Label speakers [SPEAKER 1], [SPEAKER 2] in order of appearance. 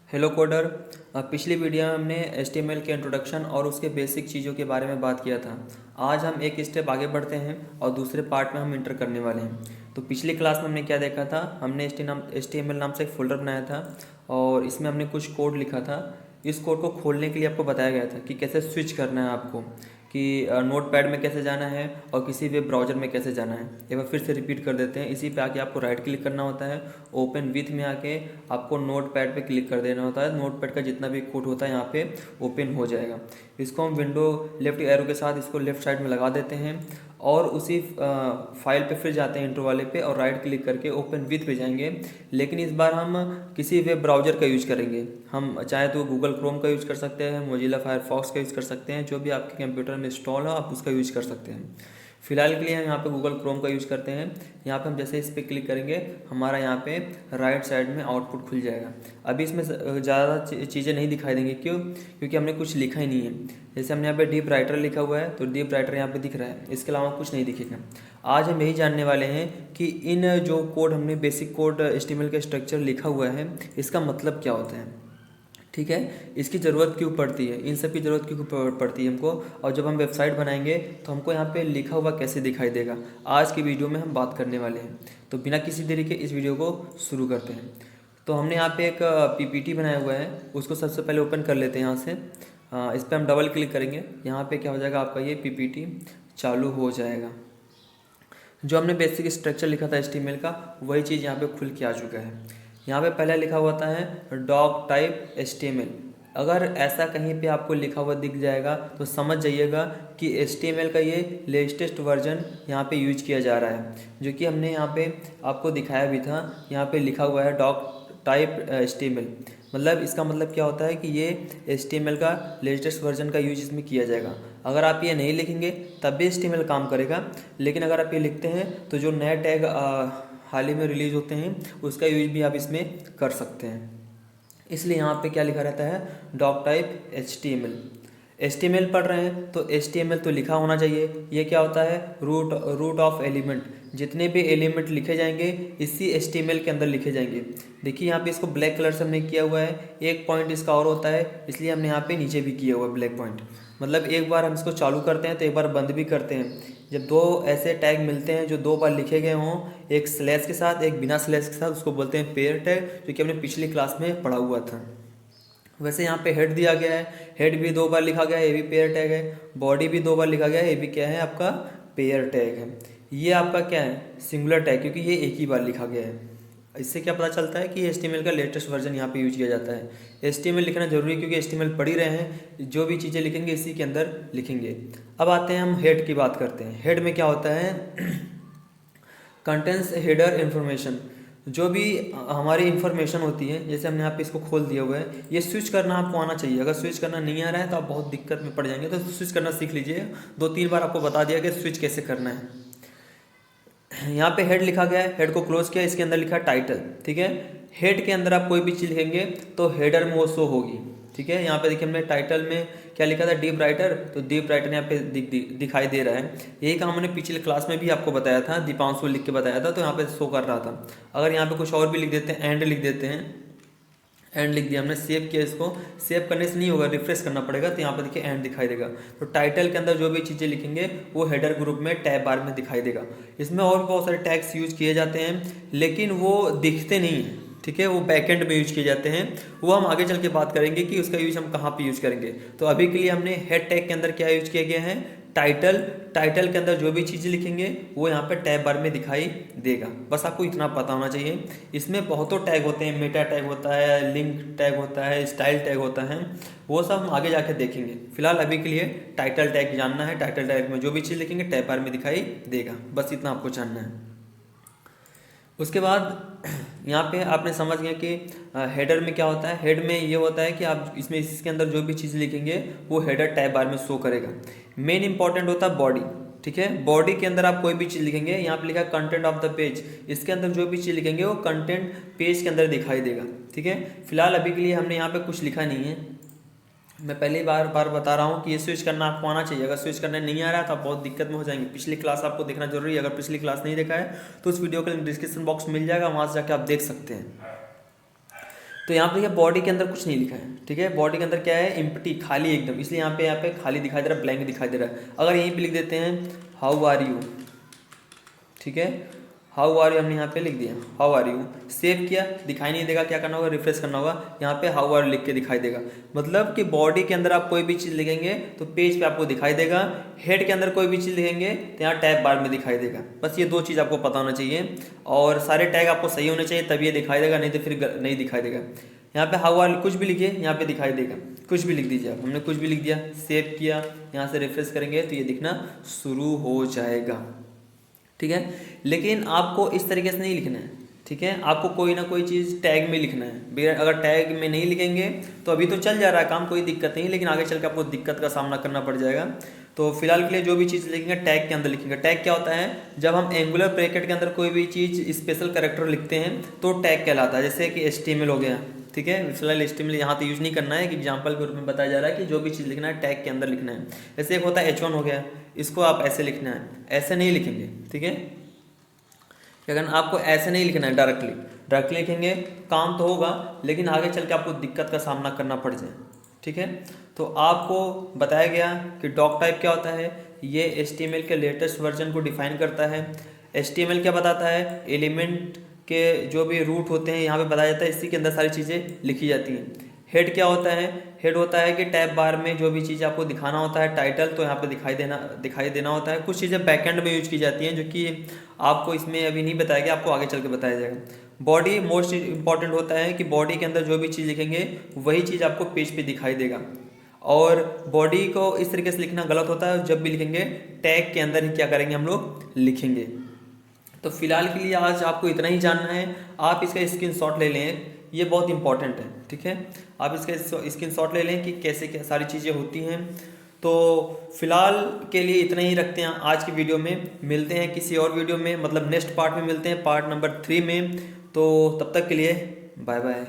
[SPEAKER 1] Hello coder. पिछली video में हमने HTML के इंट्रोडक्शन और उसके बेसिक चीज़ों के बारे में बात किया था। आज हम एक स्टेप आगे बढ़ते हैं और दूसरे पार्ट में हम इंटर करने वाले हैं। तो पिछली क्लास में हमने क्या देखा था, हमने HTML नाम से एक फ़ोल्डर बनाया था और इसमें हमने कुछ कोड लिखा था। इस कोड को खोलने के लिए आपको बताया गया था कि कैसे स्विच करना है आपको, कि नोटपैड में कैसे जाना है और किसी वेब ब्राउज़र में कैसे जाना है। एक बार फिर से रिपीट कर देते हैं। इसी पे आके आपको राइट क्लिक करना होता है, ओपन विथ में आके आपको नोटपैड पे क्लिक कर देना होता है। नोटपैड का जितना भी कोड होता है यहाँ पे ओपन हो जाएगा। इसको हम विंडो लेफ्ट एरो के साथ इसको लेफ्ट साइड में लगा देते हैं और उसी फाइल पे फिर जाते हैं इंट्रो वाले पे और राइट क्लिक करके ओपन विथ पे जाएंगे। लेकिन इस बार हम किसी वेब ब्राउज़र का यूज करेंगे। हम चाहे तो गूगल क्रोम का यूज कर सकते हैं, मोजिला फायरफॉक्स का यूज कर सकते हैं, जो भी आपके कंप्यूटर में इंस्टॉल हो आप उसका यूज कर सकते हैं। फिलहाल के लिए हम यहाँ पे गूगल क्रोम का यूज करते हैं। यहाँ पे हम जैसे इस पर क्लिक करेंगे हमारा यहाँ पे राइट साइड में आउटपुट खुल जाएगा। अभी इसमें ज़्यादा चीज़ें नहीं दिखाई देंगी, क्यों? क्योंकि हमने कुछ लिखा ही नहीं है। जैसे हमने यहाँ पे डीप राइटर लिखा हुआ है तो डीप राइटर यहाँ पे दिख रहा है, इसके अलावा कुछ नहीं दिखेगा। आज हम यही जानने वाले हैं कि इन जो कोड हमने बेसिक कोड HTML का स्ट्रक्चर लिखा हुआ है इसका मतलब क्या होता है, ठीक है, इसकी ज़रूरत क्यों पड़ती है, इन सब की ज़रूरत क्यों पड़ती है हमको, और जब हम वेबसाइट बनाएंगे तो हमको यहाँ पे लिखा हुआ कैसे दिखाई देगा, आज की वीडियो में हम बात करने वाले हैं। तो बिना किसी देरी के इस वीडियो को शुरू करते हैं। तो हमने यहाँ पे एक PPT बनाया हुआ है, उसको सबसे पहले ओपन कर लेते हैं यहाँ से। इस पर हम डबल क्लिक करेंगे, यहाँ पर क्या हो जाएगा, आपका ये PPT चालू हो जाएगा। जो हमने बेसिक स्ट्रक्चर लिखा था HTML का वही चीज़ यहाँ पे खुल के आ चुका है। यहाँ पे पहले लिखा हुआ है डॉक टाइप HTML। अगर ऐसा कहीं पे आपको लिखा हुआ दिख जाएगा तो समझ जाइएगा कि HTML का ये लेटेस्ट वर्जन यहाँ पे यूज किया जा रहा है, जो कि हमने यहाँ पे आपको दिखाया भी था। यहाँ पे लिखा हुआ है डॉक टाइप HTML, मतलब इसका मतलब क्या होता है कि ये HTML का लेटेस्ट वर्जन का यूज इसमें किया जाएगा। अगर आप ये नहीं लिखेंगे तब भी HTML काम करेगा, लेकिन अगर आप ये लिखते हैं तो जो नए टैग हाल ही में रिलीज होते हैं उसका यूज भी आप इसमें कर सकते हैं। इसलिए यहाँ पे क्या लिखा रहता है, डॉक टाइप HTML पढ़ रहे हैं तो HTML तो लिखा होना चाहिए। ये क्या होता है, रूट ऑफ एलिमेंट। जितने भी एलिमेंट लिखे जाएंगे इसी HTML के अंदर लिखे जाएंगे। देखिए यहाँ पे इसको ब्लैक कलर से हमने किया हुआ है, एक पॉइंट इसका और होता है इसलिए हमने यहाँ पे नीचे भी किया हुआ है ब्लैक पॉइंट। मतलब एक बार हम इसको चालू करते हैं तो एक बार बंद भी करते हैं। जब दो ऐसे टैग मिलते हैं जो दो बार लिखे गए हों, एक स्लैश के साथ एक बिना स्लैश के साथ, उसको बोलते हैं पेयर टैग, जो कि हमने पिछली क्लास में पढ़ा हुआ था। वैसे यहाँ पे हेड दिया गया है, हेड भी दो बार लिखा गया है, ये भी पेयर टैग है। बॉडी भी दो बार लिखा गया है, ये भी क्या है, आपका पेयर टैग है। ये आपका क्या है, सिंगुलर टैग, क्योंकि ये एक ही बार लिखा गया है। इससे क्या पता चलता है कि HTML का लेटेस्ट वर्जन यहाँ पे यूज किया जाता है। HTML लिखना जरूरी है क्योंकि HTML पढ़ ही रहे हैं, जो भी चीज़ें लिखेंगे इसी के अंदर लिखेंगे। अब आते हैं हम हेड की बात करते हैं। हेड में क्या होता है, कंटेंट्स हेडर इन्फॉर्मेशन। जो भी हमारी इन्फॉर्मेशन होती है, जैसे हमने यहाँ पे इसको खोल दिया हुआ है, ये स्विच करना आपको आना चाहिए। अगर स्विच करना नहीं आ रहा है तो आप बहुत दिक्कत में पड़ जाएंगे, तो स्विच करना सीख लीजिए। 2-3 बार आपको बता दिया कि स्विच कैसे करना है। यहाँ पे हेड लिखा गया है, हेड को क्लोज किया, इसके अंदर लिखा है टाइटल, ठीक है। हेड के अंदर आप कोई भी चीज़ लिखेंगे तो हेडर में वो शो होगी, ठीक है। यहाँ पे देखिए हमने टाइटल में क्या लिखा था, डीप राइटर, तो डीप राइटर यहाँ पे दिखाई दे रहा है। यही काम हमने पिछले क्लास में भी आपको बताया था, दीपांशु लिख के बताया था, तो यहाँ पे शो कर रहा था। अगर यहाँ पे कुछ और भी लिख देते हैं, एंड लिख देते हैं, एंड लिख दिया हमने, सेव किया, इसको सेव करने से नहीं होगा, रिफ्रेश करना पड़ेगा, तो यहाँ पर देखिए एंड दिखाई देगा। तो टाइटल के अंदर जो भी चीज़ें लिखेंगे वो हेडर ग्रुप में टैब बार में दिखाई देगा। इसमें और भी बहुत सारे टैग्स यूज किए जाते हैं लेकिन वो दिखते नहीं हैं, ठीक है, वो बैकएंड में यूज किए जाते हैं। वो हम आगे चल के बात करेंगे कि उसका यूज हम कहाँ पे यूज करेंगे। तो अभी के लिए हमने हेड टैग के अंदर क्या यूज किया गया है, टाइटल। टाइटल के अंदर जो भी चीज़ें लिखेंगे वो यहाँ पे टैब बार में दिखाई देगा। बस आपको इतना पता होना चाहिए। इसमें बहुतों टैग होते हैं, मेटा टैग होता है, लिंक टैग होता है, स्टाइल टैग होता है, वो सब हम आगे जाके देखेंगे। फिलहाल अभी के लिए टाइटल टैग जानना है। टाइटल टैग में जो भी चीज़ लिखेंगे टैब बार में दिखाई देगा, बस इतना आपको जानना है। उसके बाद यहाँ पे आपने समझ गया कि हेडर में क्या होता है। हेड में ये होता है कि आप इसमें इसके अंदर जो भी चीज़ लिखेंगे वो हेडर टैब बार में शो करेगा। मेन इंपॉर्टेंट होता है बॉडी, ठीक है। बॉडी के अंदर आप कोई भी चीज़ लिखेंगे, यहाँ पे लिखा कंटेंट ऑफ द पेज, इसके अंदर जो भी चीज़ लिखेंगे वो कंटेंट पेज के अंदर दिखाई देगा, ठीक है। फिलहाल अभी के लिए हमने यहाँ पे कुछ लिखा नहीं है। मैं पहली बार बता रहा हूँ कि ये स्विच करना आपको आना चाहिए। अगर स्विच करने नहीं आ रहा है तो आप बहुत दिक्कत में हो जाएंगे। पिछली क्लास आपको देखना जरूरी है। अगर पिछली क्लास नहीं देखा है तो उस वीडियो का लिंक डिस्क्रिप्शन बॉक्स में मिल जाएगा, वहाँ से जाकर आप देख सकते हैं। तो यहाँ पे देखिए बॉडी के अंदर कुछ नहीं लिखा है, ठीक है। बॉडी के अंदर क्या है, एम्प्टी, खाली एकदम, इसलिए यहाँ पे खाली दिखाई दे रहा है, ब्लैंक दिखाई दे रहा है। अगर यहीं पे लिख देते हैं हाउ आर यू, ठीक है, हाउ आर यू हमने यहाँ पे लिख दिया हाउ आर यू, सेव किया, दिखाई नहीं देगा, क्या करना होगा, रिफ्रेश करना होगा, यहाँ पे हाउ आर लिख के दिखाई देगा। मतलब कि बॉडी के अंदर आप कोई भी चीज़ लिखेंगे तो पेज पे आपको दिखाई देगा, हेड के अंदर कोई भी चीज़ लिखेंगे तो यहाँ टैब बार में दिखाई देगा। बस ये दो चीज़ आपको पता होना चाहिए, और सारे टैग आपको सही होने चाहिए तभी ये दिखाई देगा, नहीं तो फिर नहीं दिखाई देगा। यहाँ पे हाउ आर कुछ भी लिखिए, यहाँ पे दिखाई देगा, कुछ भी लिख दीजिए आप, हमने कुछ भी लिख दिया, सेव किया, यहाँ से रिफ्रेश करेंगे तो ये दिखना शुरू हो जाएगा, ठीक है। लेकिन आपको इस तरीके से नहीं लिखना है, ठीक है, आपको कोई ना कोई चीज़ टैग में लिखना है। अगर टैग में नहीं लिखेंगे तो अभी तो चल जा रहा है काम, कोई दिक्कत नहीं, लेकिन आगे चल के आपको दिक्कत का सामना करना पड़ जाएगा। तो फिलहाल के लिए जो भी चीज़ लिखेंगे टैग के अंदर लिखेंगे। टैग क्या होता है, जब हम एंगुलर ब्रैकेट के अंदर कोई भी चीज़ स्पेशल कैरेक्टर लिखते हैं तो टैग कहलाता है। जैसे कि HTML हो गया, ठीक है, फिलहाल HTML यहाँ तो यूज़ नहीं करना है, कि एग्जाम्पल के रूप में बताया जा रहा है कि जो भी चीज़ लिखना है टैग के अंदर लिखना है। जैसे एक होता है H1 हो गया, इसको आप ऐसे लिखना है, ऐसे नहीं लिखेंगे, ठीक है, क्या करना, आपको ऐसे नहीं लिखना है, डायरेक्टली लिखेंगे, काम तो होगा लेकिन आगे चल के आपको दिक्कत का सामना करना पड़ जाए, ठीक है। तो आपको बताया गया कि डॉक टाइप क्या होता है, ये HTML के लेटेस्ट वर्जन को डिफाइन करता है। HTML क्या बताता है, एलिमेंट के जो भी रूट होते हैं यहाँ पे बताया जाता है, इसी के अंदर सारी चीज़ें लिखी जाती हैं। हेड क्या होता है, हेड होता है कि टैब बार में जो भी चीज़ आपको दिखाना होता है, टाइटल तो यहाँ पे दिखाई देना होता है। कुछ चीज़ें बैकएंड में यूज की जाती हैं जो कि आपको इसमें अभी नहीं बताया गया, आपको आगे चल के बताया जाएगा। बॉडी मोस्ट इंपॉर्टेंट होता है कि बॉडी के अंदर जो भी चीज़ लिखेंगे वही चीज़ आपको पेज पे दिखाई देगा, और बॉडी को इस तरीके से लिखना गलत होता है, जब भी लिखेंगे टैग के अंदर ही क्या करेंगे, हम लोग लिखेंगे। तो फिलहाल के लिए आज आपको इतना ही जानना है, आप इसका स्क्रीनशॉट ले लें, ये बहुत इंपॉर्टेंट है, ठीक है, आप इसका स्क्रीनशॉट ले लें कि कैसे क्या सारी चीज़ें होती हैं। तो फिलहाल के लिए इतना ही रखते हैं आज की वीडियो में, मिलते हैं किसी और वीडियो में, मतलब नेक्स्ट पार्ट में मिलते हैं, पार्ट नंबर 3 में। तो तब तक के लिए बाय बाय।